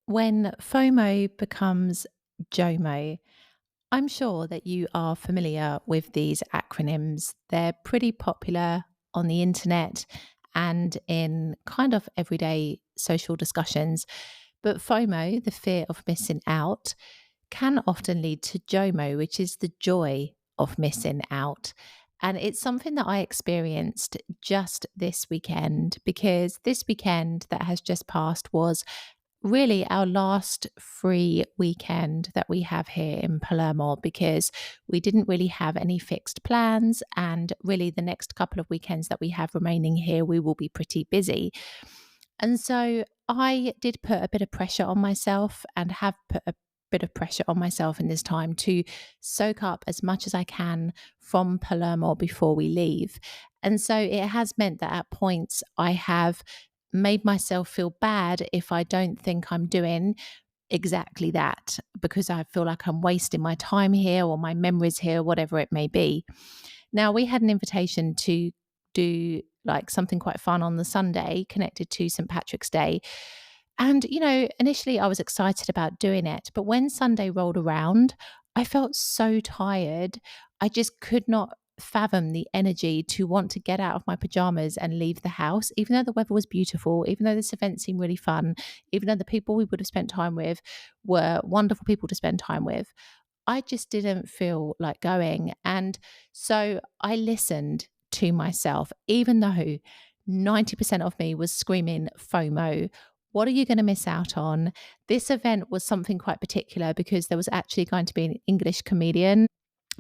When FOMO becomes JOMO, I'm sure that you are familiar with these acronyms. They're pretty popular on the internet and in kind of everyday social discussions. But FOMO, the fear of missing out, can often lead to JOMO, which is the joy of missing out. And it's something that I experienced just this weekend because this weekend that has just passed was really our last free weekend that we have here in Palermo because we didn't really have any fixed plans. And really, the next couple of weekends that we have remaining here, we will be pretty busy. And so I did put a bit of pressure on myself and have put a bit of pressure on myself in this time to soak up as much as I can from Palermo before we leave. And so it has meant that at points I have made myself feel bad if I don't think I'm doing exactly that because I feel like I'm wasting my time here or my memories here, whatever it may be. Now, we had an invitation to do like something quite fun on the Sunday connected to St. Patrick's Day. And, initially I was excited about doing it. But when Sunday rolled around, I felt so tired. I just could not fathom the energy to want to get out of my pajamas and leave the house, even though the weather was beautiful, even though this event seemed really fun, even though the people we would have spent time with were wonderful people to spend time with. I just didn't feel like going. And so I listened to myself, even though 90% of me was screaming FOMO. What are you going to miss out on? This event was something quite particular because there was actually going to be an English comedian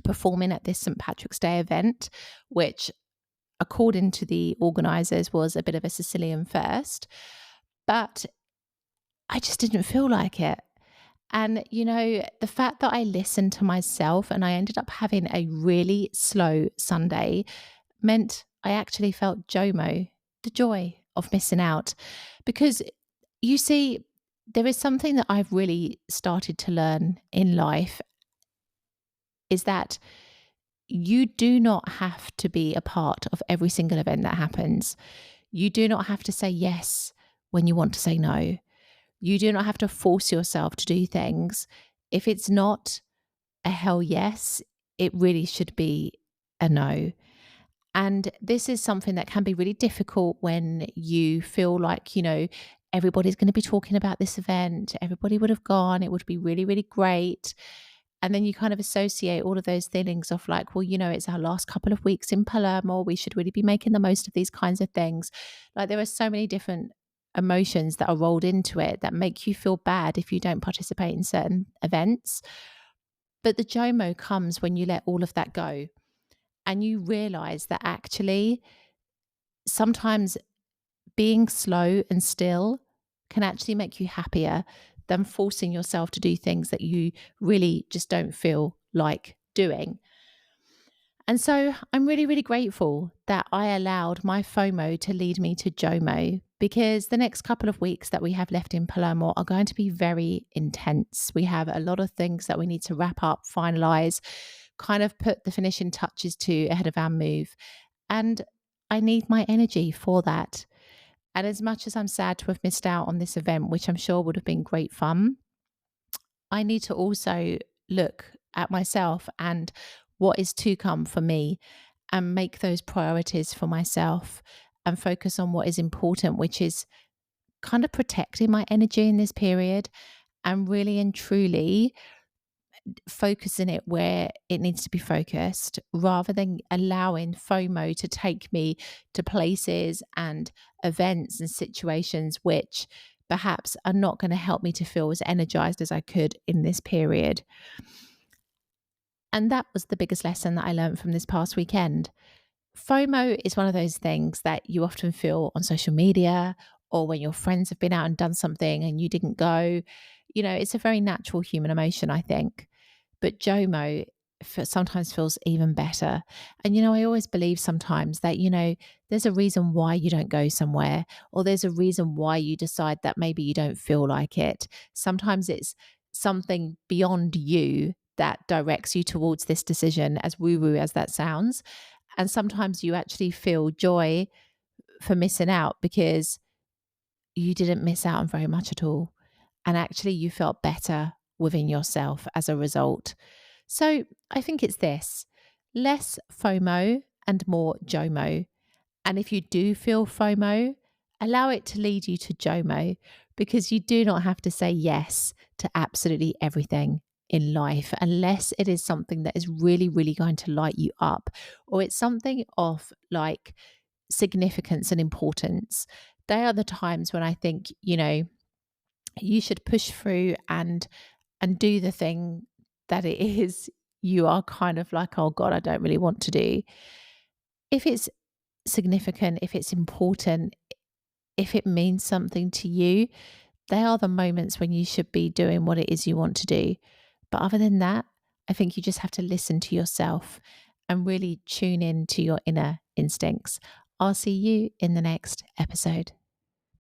performing at this St. Patrick's Day event, which, according to the organisers, was a bit of a Sicilian first. But I just didn't feel like it. And, the fact that I listened to myself and I ended up having a really slow Sunday meant I actually felt JOMO, the joy of missing out. Because you see, there is something that I've really started to learn in life is that you do not have to be a part of every single event that happens. You do not have to say yes when you want to say no. You do not have to force yourself to do things. If it's not a hell yes, it really should be a no. And this is something that can be really difficult when you feel like, everybody's going to be talking about this event. Everybody would have gone. It would be really, really great. And then you kind of associate all of those feelings of like, well, it's our last couple of weeks in Palermo. We should really be making the most of these kinds of things. Like there are so many different emotions that are rolled into it that make you feel bad if you don't participate in certain events. But the JOMO comes when you let all of that go and you realize that actually sometimes being slow and still can actually make you happier than forcing yourself to do things that you really just don't feel like doing. And so I'm really, really grateful that I allowed my FOMO to lead me to JOMO because the next couple of weeks that we have left in Palermo are going to be very intense. We have a lot of things that we need to wrap up, finalize, kind of put the finishing touches to ahead of our move. And I need my energy for that. And as much as I'm sad to have missed out on this event, which I'm sure would have been great fun, I need to also look at myself and what is to come for me and make those priorities for myself and focus on what is important, which is kind of protecting my energy in this period and really and truly focusing it where it needs to be focused rather than allowing FOMO to take me to places and events and situations which perhaps are not going to help me to feel as energized as I could in this period. And that was the biggest lesson that I learned from this past weekend. FOMO is one of those things that you often feel on social media or when your friends have been out and done something and you didn't go. It's a very natural human emotion, I think. But JOMO sometimes feels even better. And, I always believe sometimes that, there's a reason why you don't go somewhere, or there's a reason why you decide that maybe you don't feel like it. Sometimes it's something beyond you that directs you towards this decision, as woo woo as that sounds. And sometimes you actually feel joy for missing out because you didn't miss out on very much at all. and actually you felt better within yourself as a result. So I think it's this: less FOMO and more JOMO. And if you do feel FOMO, allow it to lead you to JOMO, because you do not have to say yes to absolutely everything in life unless it is something that is really, really going to light you up, or it's something of like significance and importance. They are the times when I think, you should push through and do the thing that it is you are kind of like, oh God, I don't really want to do. If it's significant, if it's important, if it means something to you, they are the moments when you should be doing what it is you want to do. But other than that, I think you just have to listen to yourself and really tune in to your inner instincts. I'll see you in the next episode.